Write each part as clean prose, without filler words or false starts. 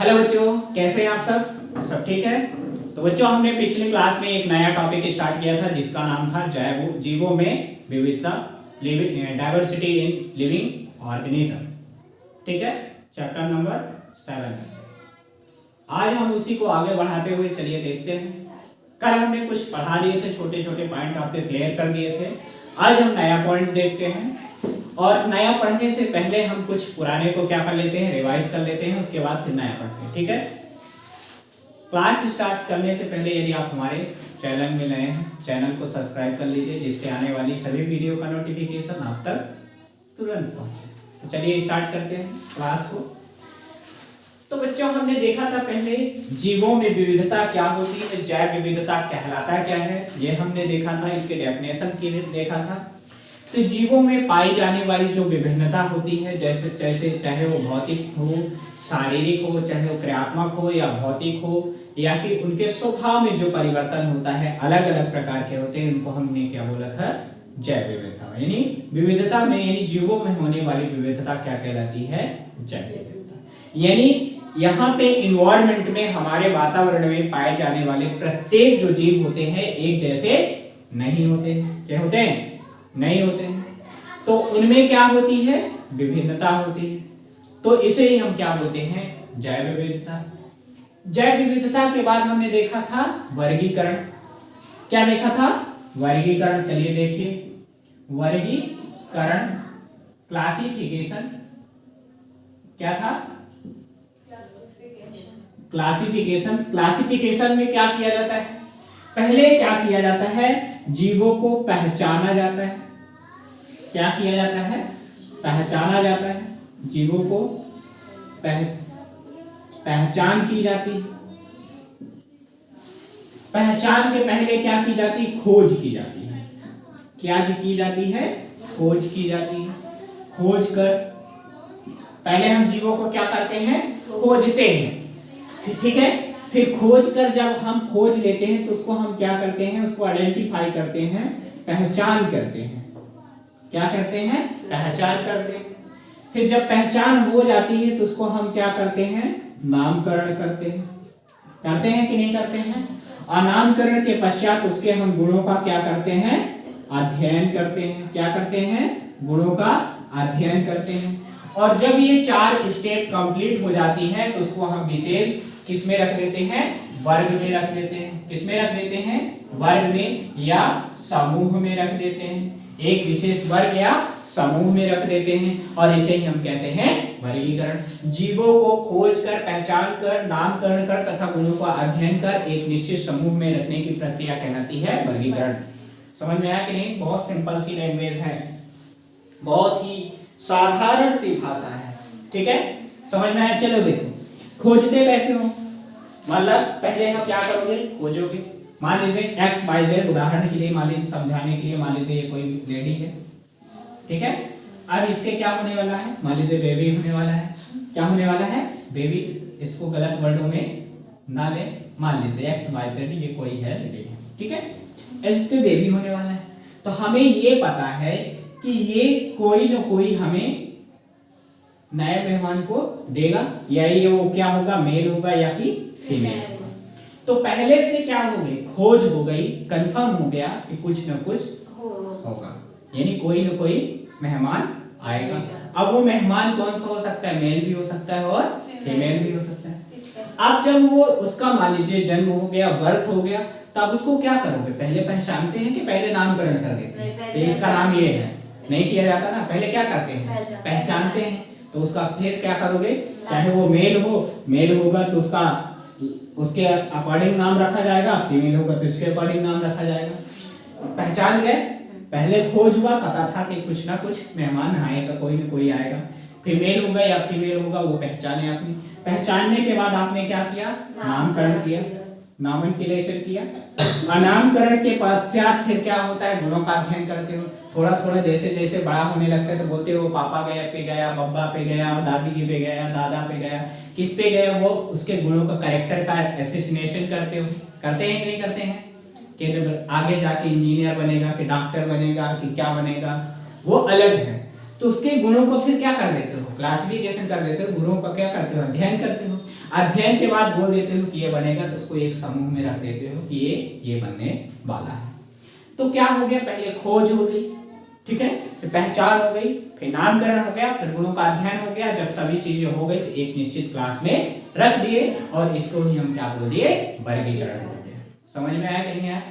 Hello बच्चों, कैसे हैं आप सब ठीक है। तो बच्चों, हमने पिछली क्लास में एक नया टॉपिक स्टार्ट किया था जिसका नाम था जीवों में विविधता, डाइवर्सिटी इन लिविंग ऑर्गेनिज्म। ठीक है, चैप्टर नंबर 7। आज हम उसी को आगे बढ़ाते हुए चलिए देखते हैं। कल हमने कुछ पढ़ा दिए थे, छोटे छोटे पॉइंट आपके क्लियर कर दिए थे। आज हम नया पॉइंट देखते हैं और नया पढ़ने से पहले हम कुछ पुराने को क्या कर लेते हैं, रिवाइज कर लेते हैं, उसके बाद फिर नया पढ़ते हैं। ठीक है, क्लास स्टार्ट करने से पहले यदि आप हमारे चैनल में नए हैं, चैनल को सब्सक्राइब कर लीजिए जिससे आने वाली सभी वीडियो का नोटिफिकेशन आप तक तुरंत पहुंचे। तो चलिए स्टार्ट करते हैं क्लास को। तो बच्चों, हमने देखा था पहले जीवों में विविधता क्या होती है, जैव विविधता कहलाता क्या है, ये हमने देखा था। इसके डेफिनेशन के लिए देखा था। तो जीवों में पाई जाने वाली जो विभिन्नता होती है, जैसे चाहे वो भौतिक हो, शारीरिक हो, चाहे वो क्रियात्मक हो या भौतिक हो, या कि उनके स्वभाव में जो परिवर्तन होता है, अलग अलग प्रकार के होते हैं, उनको हमने क्या बोला था, जैव विविधता। यानी विविधता में, यानी जीवों में होने वाली विविधता क्या कहलाती है, जैव विविधता। यानी यहाँ पे इन्वायरमेंट में, हमारे वातावरण में पाए जाने वाले प्रत्येक जो जीव होते हैं एक जैसे नहीं होते। क्या होते हैं? नहीं होते हैं। तो उनमें क्या होती है, विभिन्नता होती है। तो इसे ही हम क्या बोलते हैं, जैव विविधता। जैव विविधता के बाद हमने देखा था वर्गीकरण। क्या देखा था? वर्गीकरण। चलिए देखिए, वर्गीकरण, क्लासिफिकेशन। क्या था? क्लासिफिकेशन। क्लासिफिकेशन में क्या किया जाता है, पहले क्या किया जाता है, जीवों को पहचाना जाता है। क्या किया जाता है? पहचाना जाता है। जीवों को पहचान की जाती है। पहचान के पहले क्या की जाती है, खोज की जाती है। क्या की जाती है? खोज की जाती है। खोज कर पहले हम जीवों को क्या करते हैं, खोजते हैं। ठीक है, फिर खोज कर जब हम खोज लेते हैं तो उसको हम क्या करते हैं, उसको आइडेंटिफाई करते हैं, पहचान करते हैं। क्या करते हैं? पहचान करते हैं। फिर जब पहचान हो जाती है तो उसको हम क्या करते हैं, नामकरण करते हैं। करते हैं कि नहीं करते हैं? और नामकरण के पश्चात उसके हम गुणों का क्या करते हैं, अध्ययन करते हैं। क्या करते हैं? गुणों का अध्ययन करते हैं। और जब ये 4 स्टेप कंप्लीट हो जाती हैं तो उसको हम विशेष किस में रख देते हैं, वर्ग में रख देते हैं। किस में रख देते हैं? वर्ग में या समूह में रख देते हैं। एक विशेष वर्ग या समूह में रख देते हैं और इसे ही हम कहते हैं वर्गीकरण। जीवों को खोज कर, पहचान कर, नामकरण कर तथा गुणों का अध्ययन कर एक निश्चित समूह में रखने की प्रक्रिया कहलाती है वर्गीकरण। समझ में आया कि नहीं? बहुत सिंपल सी लैंग्वेज है, बहुत ही साधारण सी भाषा है। ठीक है, समझ में आया? चलो देखो, खोजते कैसे हो, मतलब पहले हम क्या करोगे, खोजोगे। मान लीजिए एक्स वाई जेड, उदाहरण के लिए मान लीजिए, समझाने के लिए मान लीजिए ये कोई लेडी है। ठीक है, अब इसके क्या होने वाला है, मान लीजिए बेबी होने वाला है। क्या होने वाला है? बेबी। इसको गलत वर्डों में ना ले, मान लीजिए एक्स वाई जेड ये कोई है लेडी है। ठीक है, इस पे बेबी होने वाला है। तो हमें ये पता है कि ये कोई न कोई हमें नए मेहमान को देगा, या ये वो क्या होगा, मेल होगा या कि फीमेल। तो पहले से क्या हो गई, खोज हो गई, कंफर्म हो गया कि कुछ न कुछ होगा, यानी कोई न कोई मेहमान आएगा। अब वो मेहमान कौन सा हो सकता है, मेल भी हो सकता है और फीमेल भी हो सकता है। अब जब वो उसका मान लीजिए जन्म हो गया, बर्थ हो गया, तब उसको क्या करोगे, पहले पहचानते हैं कि पहले नामकरण कर देते हैं, इसका नाम ये है, नहीं किया जाता ना, पहले क्या करते हैं, पहचानते हैं। तो उसका फिर क्या करोगे, चाहे वो मेल होगा तो उसके अकॉर्डिंग नाम रखा जाएगा, फीमेल होगा तो इसके अकॉर्डिंग नाम रखा जाएगा। पहचान गए, पहले खोज हुआ, पता था कि कुछ ना कुछ मेहमान आएगा, कोई ना कोई आएगा। फिर मेल होगा या फीमेल होगा, वो पहचाने आपने। पहचानने के बाद आपने क्या किया, नामकरण किया, नॉमेनक्लेचर किया। और नामकरण के पश्चात फिर क्या होता है, गुणों का अध्ययन करते हो। थोड़ा थोड़ा जैसे जैसे बड़ा होने लगता है तो बोलते हो पापा गया पे गया, बब्बा पे गया, दादी पे गया, दादा पे गया, किस पे गया, वो उसके गुणों का, कैरेक्टर का एसेसिनेशन करते हो। करते हैं कि नहीं करते हैं? कि आगे जाके इंजीनियर बनेगा कि डॉक्टर बनेगा कि क्या बनेगा, वो अलग है। तो उसके गुणों को फिर क्या कर देते हो, क्लासिफिकेशन कर देते हो, गुणों का क्या करते हो, अध्ययन करते हो। अध्ययन के बाद बोल देते हो कि ये बनेगा, तो उसको एक समूह में रख देते हो कि ये बनने वाला है। तो क्या हो गया, पहले खोज हो गई, ठीक है, फिर पहचान हो गई, फिर नामकरण हो गया, फिर गुणों का अध्ययन हो गया। जब सभी चीजें हो गई तो एक निश्चित क्लास में रख दिए और इसको ही हम क्या बोल दिए, वर्गीकरण बोलते हैं। समझ में आया कि नहीं आया?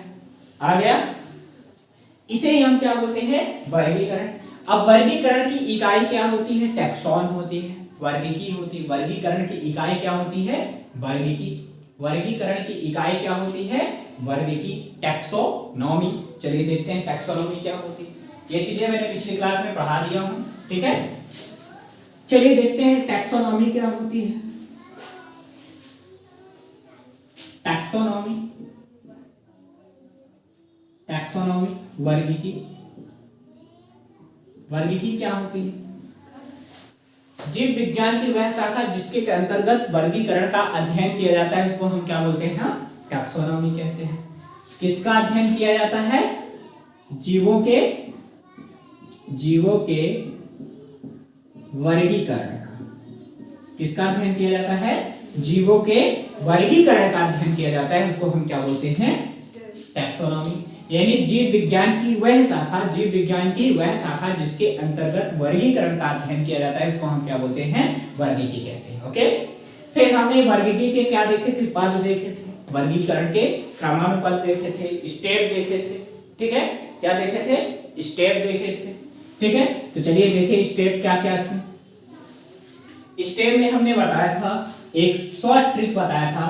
आ गया। इसे ही हम क्या बोलते हैं, वर्गीकरण। अब वर्गीकरण की इकाई क्या होती है, टैक्सॉन होती है, वर्गीकी होती है। वर्गीकरण की इकाई क्या होती है, वर्गीकी। वर्गीकरण की इकाई क्या होती है, वर्गीकी। टैक्सोनॉमी, चलिए देखते हैं टैक्सोनॉमी क्या होती है। ये चीजें मैंने पिछली क्लास में पढ़ा दिया हूं, ठीक है। चलिए देखते हैं टैक्सोनॉमी क्या होती है। Taxonomy, taxonomy वर्गीकी। वर्गीकी क्या होती है, जीव विज्ञान की वह शाखा जिसके अंतर्गत वर्गीकरण का अध्ययन किया जाता है, उसको हम क्या बोलते हैं, टैक्सोनॉमी कहते हैं। किसका अध्ययन किया जाता है, जीवों के वर्गीकरण का। किसका अध्ययन किया जाता है, जीवों के वर्गीकरण का अध्ययन किया जाता है, उसको हम क्या बोलते हैं, टैक्सोनॉमी। यानी जीव विज्ञान की वह शाखा जिसके अंतर्गत वर्गीकरण का अध्ययन किया जाता है, उसको हम क्या बोलते हैं, वर्गीकी कहते हैं। ओके, फिर हमने वर्गीकी के क्या देखे थे, पद देखे थे, वर्गीकरण के क्रमानुपद देखे थे, स्टेप देखे थे, ठीक है। क्या देखे थे, स्टेप देखे थे, ठीक है। तो चलिए देखें स्टेप क्या क्या थे। स्टेप में हमने बताया था, एक शॉर्ट ट्रिक बताया था,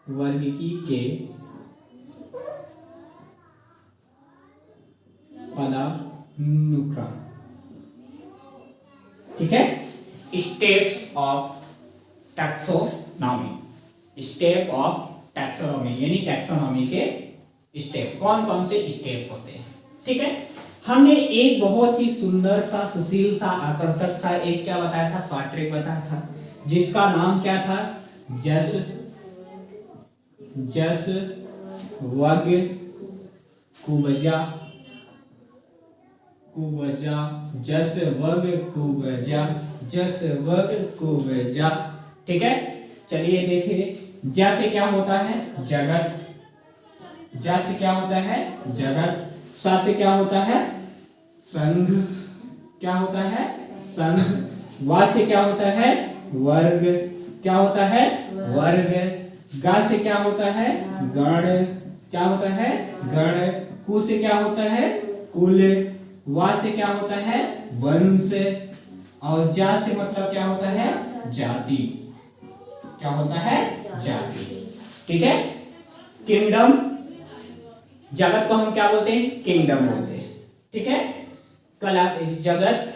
वर्गीकी के पदानुक्रम, ठीक है। Steps of taxonomy, step of taxonomy यानी टैक्सोनॉमी के स्टेप, कौन कौन से स्टेप होते हैं, ठीक है। हमने एक बहुत ही सुंदर सा, सुशील सा, आकर्षक सा एक क्या बताया था, शॉर्ट ट्रिक बताया था, जिसका नाम क्या था, जस वग कुबजा, जस वग कुबजा, ठीक है। चलिए देखिए, ज से क्या होता है, जगत, ज से क्या होता है, जगत। स से क्या होता है, संघ, क्या होता है, संघ। व से क्या होता है, वर्ग, क्या होता है, वर्ग। ग से क्या होता है, गण, क्या होता है, गण। कु से क्या होता है, कुल। व से क्या होता है, वंश। और जा से मतलब क्या होता है, जाति, क्या होता है, जाति, ठीक है। किंगडम, जगत को हम क्या बोलते हैं, किंगडम बोलते हैं, ठीक है। कला, जगत,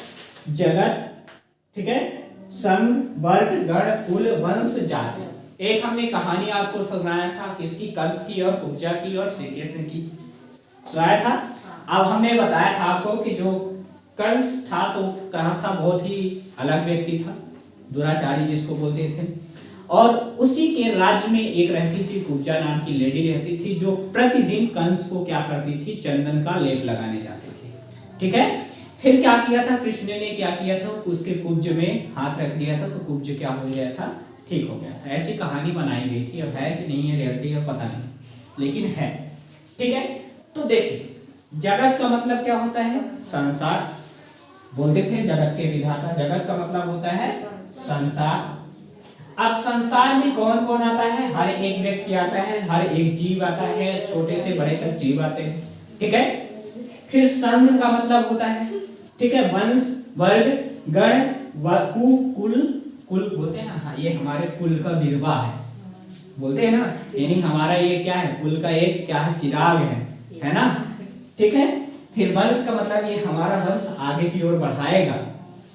ठीक है। संघ, वर्ग, गण, कुल, वंश, जाति। एक हमने कहानी आपको सुनाया था, किसकी, कंस की और कुब्जा की और श्री कृष्ण की सुनाया था। अब हमने बताया था आपको कि जो कंस था तो कहाँ था, बहुत ही अलग व्यक्ति था, दुराचारी जिसको बोलते थे। और उसी के राज्य में एक रहती थी, कुब्जा नाम की लेडी रहती थी, जो प्रतिदिन कंस को क्या करती थी, चंदन का लेप लगाने जाती थी, ठीक है। फिर क्या किया था, कृष्ण ने क्या किया था, उसके कुब्ज में हाथ रख दिया था, तो कुब्ज क्या हो गया था, ठीक हो गया था। ऐसी कहानी बनाई गई थी, अब है कि नहीं है रियलिटी है पता नहीं, लेकिन है, ठीक है। तो देखिए, जगत का मतलब क्या होता है, संसार, बोलते थे जगत के विधाता। जगत का मतलब होता है संसार। अब संसार में कौन कौन आता है, हर एक व्यक्ति आता है, हर एक जीव आता है, छोटे से बड़े तक जीव आते हैं, ठीक है। फिर संघ का मतलब होता है, ठीक है, वंश, वर्ग, गण, कुल बोलते हैं ना, हाँ, ये हमारे कुल का विरवा है, बोलते हैं ना, यानी हमारा ये क्या है, कुल का एक क्या है, चिराग है ना, ठीक है। फिर वंश का मतलब ये हमारा वंश आगे की ओर बढ़ाएगा,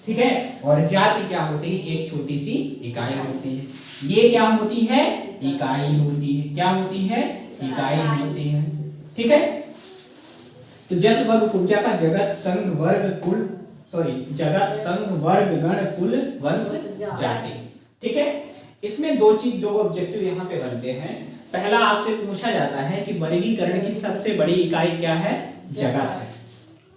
ठीक है। और जाति क्या होती है, एक छोटी सी इकाई होती है। ये क्या होती है, इकाई होती है, क्या होती है, इकाई होती है, ठीक है। तो जस वर्ग कुब्जा का जगत संघ वर्ग कुल, जगत संघ वर्ग गण कुल वंश जाति, ठीक है। इसमें दो चीज जो ऑब्जेक्टिव यहाँ पे बनते हैं, पहला आपसे पूछा जाता है कि वर्गीकरण की सबसे बड़ी इकाई क्या है? जगत है।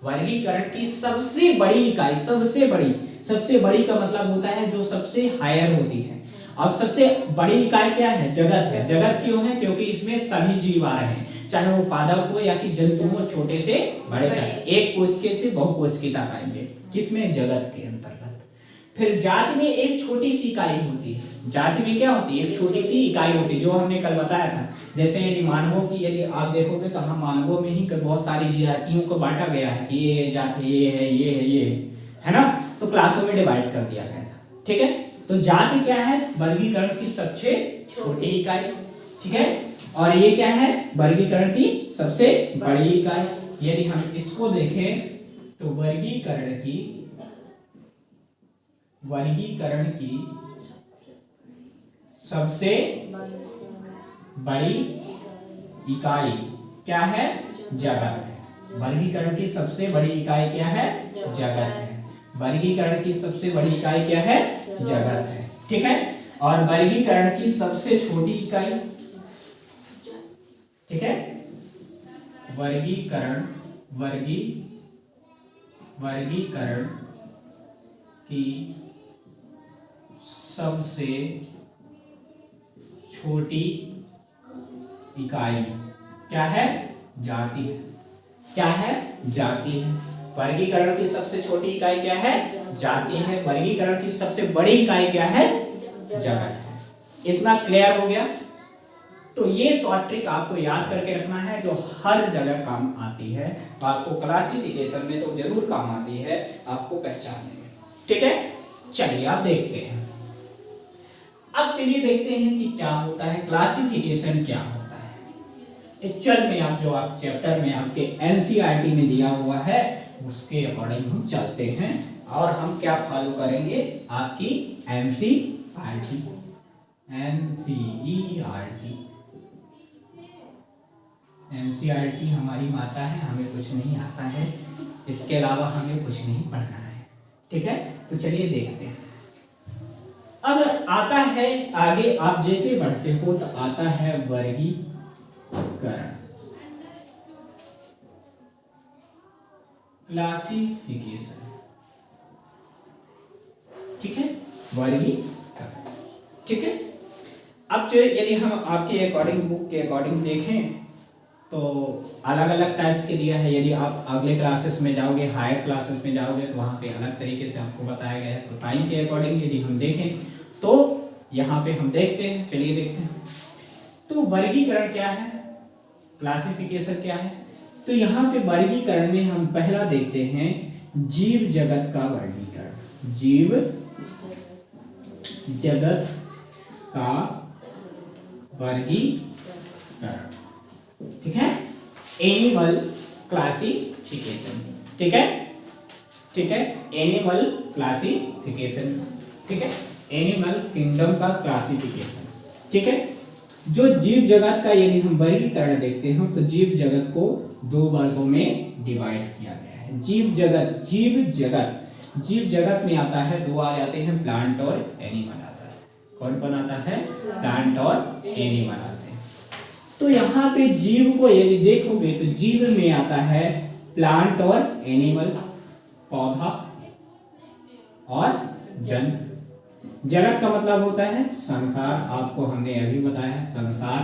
वर्गीकरण की सबसे बड़ी इकाई, सबसे बड़ी का मतलब होता है जो सबसे हायर होती है। अब सबसे बड़ी इकाई क्या है? जगत है। जगत क्यों है? क्योंकि इसमें सभी जीव आ रहे हैं, चाहे वो पादप हो या कि जंतु हो, छोटे से बड़े तक, एक कोशिका से बहुकोशिकीय तक आएंगे। किसमें? जगत के अंतर्गत। फिर जाति में एक छोटी सी इकाई होती है। जाति में क्या होती है? एक छोटी सी इकाई होती है, जो हमने कल बताया था। जैसे यदि मानवों की यदि आप देखोगे तो हम मानवों में ही बहुत सारी जातियों को बांटा गया है कि ये जाति ये है, ये है, ये है ना, तो क्लासों में डिवाइड कर दिया गया था। ठीक है, तो जाति क्या है? वर्गीकरण की सबसे छोटी इकाई। ठीक है, और ये क्या है? वर्गीकरण की सबसे बड़ी इकाई। यदि हम इसको देखें तो वर्गीकरण की सबसे बड़ी इकाई क्या है? जगत है। वर्गीकरण की सबसे बड़ी इकाई क्या है? जगत है। वर्गीकरण की सबसे बड़ी इकाई क्या है? जगत है। ठीक है, और वर्गीकरण की सबसे छोटी इकाई, ठीक है, वर्गीकरण की सबसे छोटी इकाई क्या है? जाति है। क्या है? जाति है। वर्गीकरण की सबसे छोटी इकाई क्या है? जाति है। वर्गीकरण की सबसे बड़ी इकाई क्या है? जगत है। इतना क्लियर हो गया? तो ये शॉर्ट ट्रिक आपको याद करके रखना है, जो हर जगह काम आती है। आपको क्लासिफिकेशन में तो जरूर काम आती है, आपको पहचानने में। ठीक है, चलिए आप देखते हैं। अब चलिए देखते हैं कि क्या होता है क्लासिफिकेशन, क्या होता है एक्चुअल में। आप जो आप चैप्टर में आपके एनसीईआरटी में दिया हुआ है उसके अकॉर्डिंग हम चलते हैं, और हम क्या फॉलो करेंगे? आपकी एनसीईआरटी। एनसीईआरटी हमारी माता है, हमें कुछ नहीं आता है, इसके अलावा हमें कुछ नहीं पढ़ना है। ठीक है, तो चलिए देखते हैं। अब आता है आगे, आप जैसे बढ़ते हो तो आता है वर्गीकरण, क्लासिफिकेशन। ठीक है, वर्गीकरण। ठीक है, अब जो यदि हम आपके अकॉर्डिंग, बुक के अकॉर्डिंग देखें तो अलग अलग टाइप्स के दिया है। यदि आप अगले क्लासेस में जाओगे, हायर क्लासेस में जाओगे, तो वहाँ पे अलग तरीके से आपको बताया गया है। तो टाइम के अकॉर्डिंग यदि हम देखें तो यहाँ पे हम देखते हैं, चलिए देखते हैं। तो वर्गीकरण क्या है, क्लासिफिकेशन क्या है? तो यहाँ पे वर्गीकरण में हम पहला देखते हैं जीव जगत का वर्गीकरण। जीव जगत का वर्गीकरण। ठीक है, एनिमल क्लासिफिकेशन। ठीक है, ठीक है, एनिमल क्लासिफिकेशन। ठीक है, एनिमल किंगडम का क्लासिफिकेशन। ठीक है, जो जीव जगत का यदि हम वर्गीकरण देखते हैं तो जीव जगत को दो वर्गों में डिवाइड किया गया है। जीव जगत में आता है, दो आ जाते हैं, प्लांट और एनिमल आता है। कौन कौन आता है? प्लांट और एनिमल आते हैं। तो यहाँ पे जीव को यदि देखोगे तो जीव में आता है प्लांट और एनिमल, पौधा और जंतु। जगत का मतलब होता है संसार, आपको हमने अभी बताया संसार।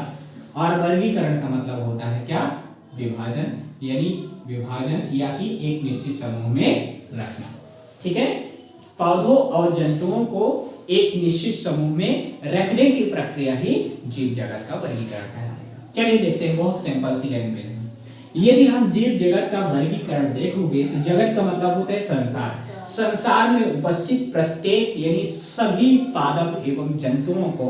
और वर्गीकरण का मतलब होता है क्या? विभाजन, यानी विभाजन या कि एक निश्चित समूह में रखना। ठीक है, पौधों और जंतुओं को एक निश्चित समूह में रखने की प्रक्रिया ही जीव जगत का वर्गीकरण कहलाएगा। चलिए देखते हैं, बहुत सिंपल सी लैंग्वेज में। यदि हम जीव जगत का वर्गीकरण देखोगे तो जगत का मतलब होता है संसार। संसार में उपस्थित प्रत्येक यानी सभी पादप एवं जंतुओं को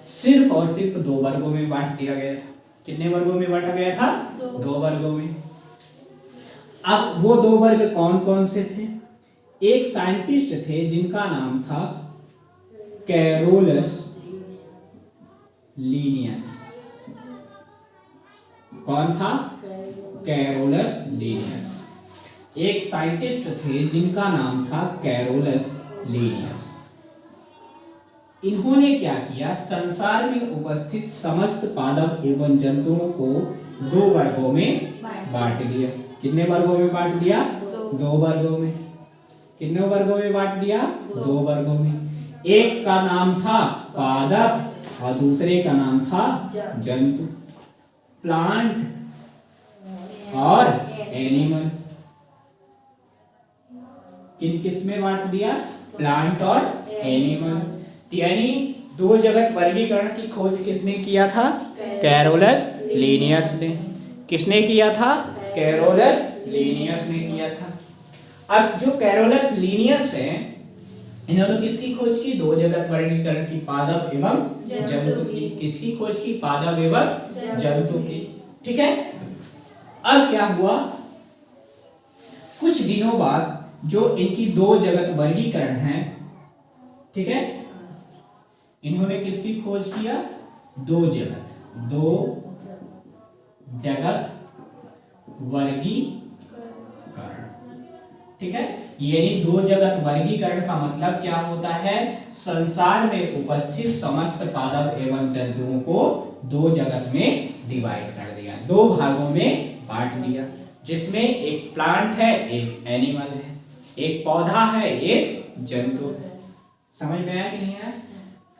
सिर्फ और सिर्फ दो वर्गों में बांट दिया गया था। कितने वर्गों में बांटा गया था? दो वर्गों में। अब वो दो वर्ग कौन कौन से थे? एक साइंटिस्ट थे जिनका नाम था कैरोलस लीनियस। कौन था? Carolus Linnaeus. एक साइंटिस्ट थे जिनका नाम था कैरोलस लीनियस। इन्होंने क्या किया, संसार में उपस्थित समस्त पादप एवं जंतुओं को 2 वर्गों में बांट दिया। कितने वर्गों में बांट दिया? 2 वर्गों में। कितने वर्गों में बांट दिया? 2 वर्गों में। एक का नाम था पादप और दूसरे का नाम था जंतु, प्लांट और एनिमल। किन किस में बांट दिया? प्लांट और एनिमल। यानी 2 जगत वर्गीकरण की खोज किसने किया था? कैरोलस लीनियस ने। किसने किया था? कैरोलस लीनियस ने किया था। अब जो कैरोलस लीनियस है, इन्होंने किसकी खोज की? 2 जगत वर्गीकरण की, पादप एवं जंतु की। किसकी खोज की? पादप एवं जंतु की। ठीक है। अब क्या हुआ, कुछ दिनों बाद जो इनकी 2 जगत वर्गीकरण है, ठीक है, इन्होंने किसकी खोज किया? 2 जगत वर्गीकरण। ठीक है। यानी 2 जगत वर्गीकरण का मतलब क्या होता है? संसार में उपस्थित समस्त पादप एवं जंतुओं को 2 जगत में डिवाइड कर दिया, 2 भागों में बांट दिया, जिसमें एक प्लांट है, एक एनिमल है, एक पौधा है, एक जंतु है। समझ में आया कि नहीं आया?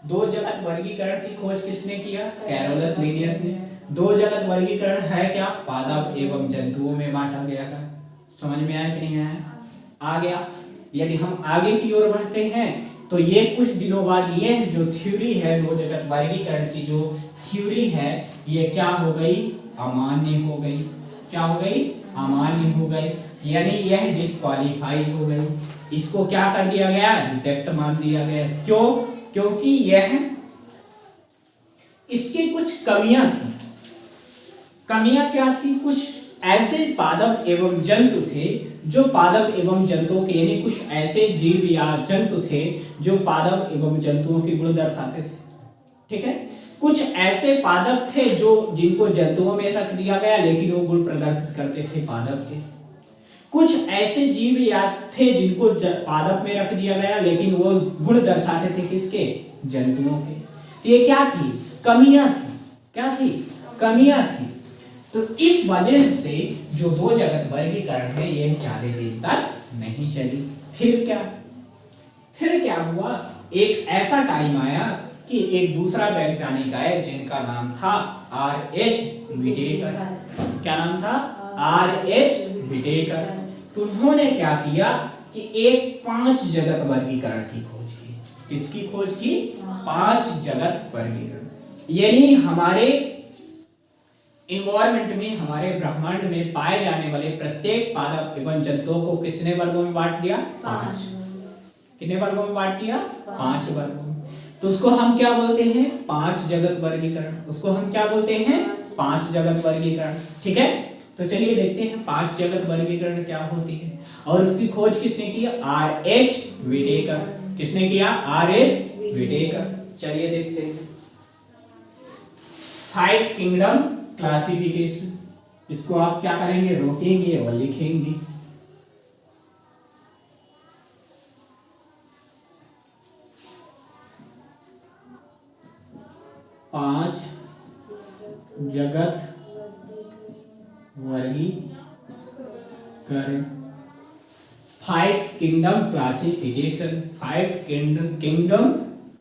2 जगत वर्गीकरण की खोज किसने किया? कैरोलस लीनियस ने। 2 जगत वर्गीकरण है क्या? पादप एवं जंतुओं में बांटा गया था। समझ में आया कि नहीं आया? आ गया। यदि हम आगे की ओर बढ़ते हैं तो ये कुछ दिनों बाद ये जो थ्योरी है 2 जगत वर्गीकरण की, जो थ्योरी है, ये क्या हो गई? अमान्य हो गई। क्या हो गई? अमान्य हो गई। यानी यह डिस्क्वालीफाई हो गई। इसको क्या कर दिया गया? रिजेक्ट मान दिया गया। क्यों? क्योंकि यह, इसकी कुछ कमियां थी। कमियां क्या थी? कुछ ऐसे पादप एवं जंतु थे जो पादप एवं जंतुओं के, यानी कुछ ऐसे जीव या जंतु थे जो पादप एवं जंतुओं के गुण दर्शाते थे। ठीक है। कुछ ऐसे पादप थे जो जिनको जंतुओं में रख दिया गया, लेकिन वो गुण प्रदर्शित करते थे पादप के। कुछ ऐसे जीव या थे जिनको पादप में रख दिया गया, लेकिन वो गुण दर्शाते थे किसके? जंतुओं के। तो ये क्या थी? कमियां थी। क्या थी? कमियां थी। तो इस वजह से जो 2 जगत वर्गीकरण है, ये ज्यादा दिन तक नहीं चली। फिर क्या हुआ? एक ऐसा टाइम आया कि एक दूसरा वैज्ञानिक आए जिनका नाम था R.H. विटेकर। क्या नाम था? R.H. विटेकर। तो उन्होंने क्या किया कि एक 5 जगत वर्गीकरण की खोज की। किसकी खोज की? 5 जगत वर्गीकरण। यानी हमारे इन्वायरमेंट में, हमारे ब्रह्मांड में पाए जाने वाले प्रत्येक पादप एवं जंतुओं को कितने वर्गों में बांट दिया? 5। कितने वर्गों में बांट दिया? 5 वर्गों में। तो उसको हम क्या बोलते हैं? 5 जगत वर्गीकरण। उसको हम क्या बोलते हैं? 5 जगत वर्गीकरण। ठीक है। तो चलिए देखते हैं 5 जगत वर्गीकरण क्या होती है। और उसकी खोज किसने की? R.H. विटेकर। किसने किया? R.H. विटेकर। चलिए देखते हैं। 5 किंगडम क्लासिफिकेशन। इसको आप क्या करेंगे? रोकेंगे और लिखेंगे। पांच जगत वर्गीकरण। 5 किंगडम क्लासिफिकेशन। 5 kingdom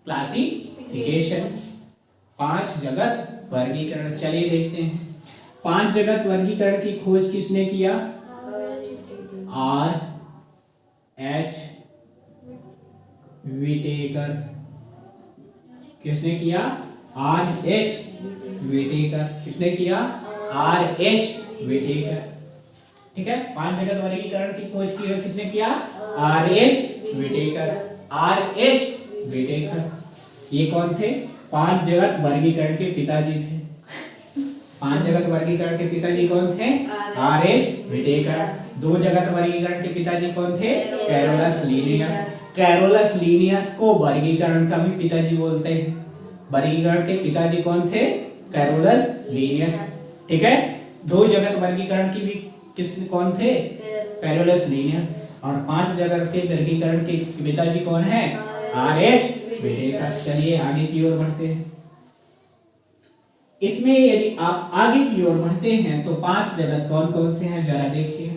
classification. 5 जगत वर्गीकरण। चलिए देखते हैं 5 जगत वर्गीकरण की खोज किसने किया? R.H. विटेकर। किसने किया? R.H. विटेकर। किसने किया? R.H. विटेकर। ठीक है। 5 जगत वर्गीकरण की खोज की है किसने किया? R.H. विटेकर। R.H. विटेकर ये कौन थे? 5 जगत वर्गीकरण के पिताजी थे। 5 जगत वर्गीकरण के पिताजी कौन थे? R.H. विटेकर। 2 जगत वर्गीकरण के पिताजी कौन थे? Carolus Linnaeus. कैरोलस लीनियस को वर्गीकरण का भी पिताजी बोलते हैं। वर्गीकरण के पिताजी कौन थे? Carolus Linnaeus. ठीक है। 2 जगत वर्गीकरण की भी कौन थे? Carolus Linnaeus. और 5 जगत के वर्गीकरण के पिताजी कौन है? R.H. विटेकर। चलिए आगे की ओर बढ़ते हैं। इसमें यदि आप आगे की ओर बढ़ते हैं तो 5 जगत कौन कौन से हैं जरा देखिए।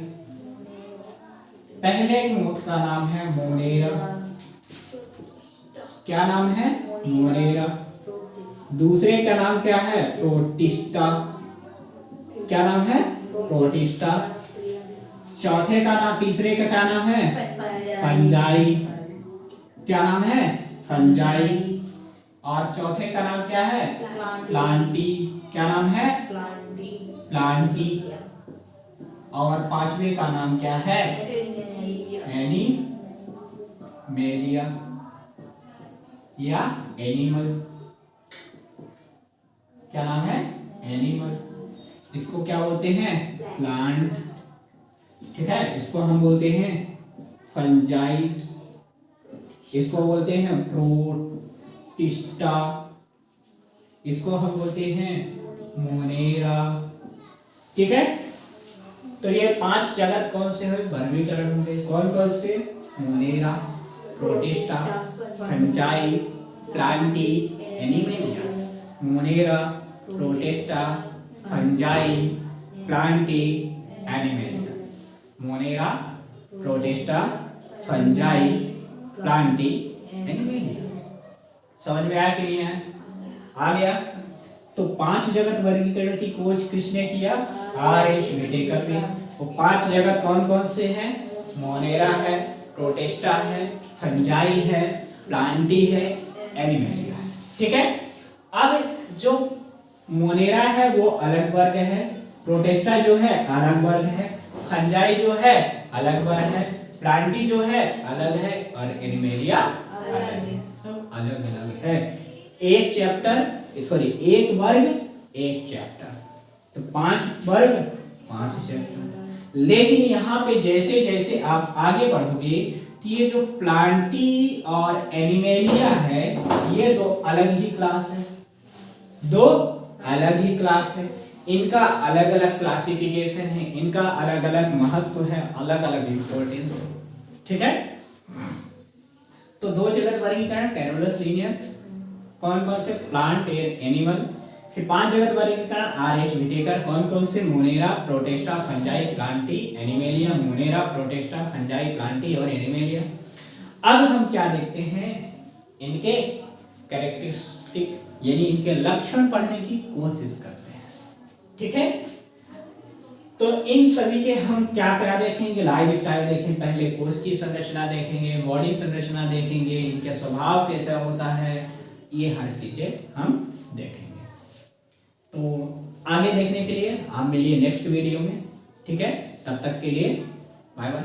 पहले का नाम है मोनेरा। क्या नाम है? मोनेरा। दूसरे का नाम क्या है? प्रोटिस्टा। क्या नाम है? प्रोटिस्टा। चौथे का नाम, तीसरे का क्या नाम है? फंजाई। क्या नाम है? फंजाई। और चौथे का नाम क्या है? प्लांटी। क्या नाम है? प्लांटी। और पांचवे का नाम क्या है? एनिमेलिया या एनिमल। क्या नाम है? एनिमल। इसको क्या बोलते हैं? प्लांट। ठीक है, इसको हम बोलते हैं फंजाई। इसको बोलते हैं प्रोटिस्टा। इसको हम बोलते हैं मोनेरा। ठीक है, तो ये 5 जगत कौन से हुए? वर्गीकरण होंगे। कौन कौन से? Monera, protista, fungi, Plantae, animalia. Monera, protista, fungi, Plantae, animalia. Monera, protista, fungi, Plantae, animalia. समझ में आया कि नहीं आया? आ गया। तो 5 जगत वर्गीकरण की खोज किसने किया? आर.एच. विटेकर ने। वो 5 जगत कौन कौन से हैं? मोनेरा है, प्रोटिस्टा है, फंजाई है, प्लांटी है, एनिमेलिया है। ठीक है, अब जो मोनेरा है वो अलग वर्ग है, प्रोटिस्टा जो है अलग वर्ग है, फंजाई जो है अलग वर्ग है, प्लांटी जो है अलग है, और एनिमेलिया अलग है। सब अलग अलग है। एक चैप्टर, सॉरी, एक वर्ग एक चैप्टर। तो 5 वर्ग 5 चैप्टर। लेकिन यहाँ पे जैसे जैसे आप आगे बढ़ोगे तो ये जो प्लांटी और एनिमेलिया है ये दो अलग ही क्लास है। दो अलग ही क्लास है। इनका अलग अलग क्लासिफिकेशन है, इनका अलग अलग महत्व है, अलग अलग इंपॉर्टेंस है। ठीक है, तो 2 जगत वर्गीकरण कैरोलस लिनियस, कौन कौन से? Plant and animal. फिर 5 जगत वर्गीकरण आर.एच. विटेकर, कौन कौन से? Monera, protista, fungi, Plantae, animalia. Monera, protista, fungi, Plantae और एनिमेलिया। अब हम क्या देखते हैं? इनके कैरेक्टरिस्टिक यानी इनके लक्षण पढ़ने की कोशिश करते हैं। ठीक है, तो इन सभी के हम क्या क्या देखेंगे? लाइफ स्टाइल देखेंगे, पहले कोश की संरचना देखेंगे, बॉडी संरचना देखेंगे, इनके स्वभाव कैसा होता है, ये हर चीजें हम देखेंगे। तो आगे देखने के लिए आप मिलिए नेक्स्ट वीडियो में। ठीक है, तब तक के लिए बाय बाय।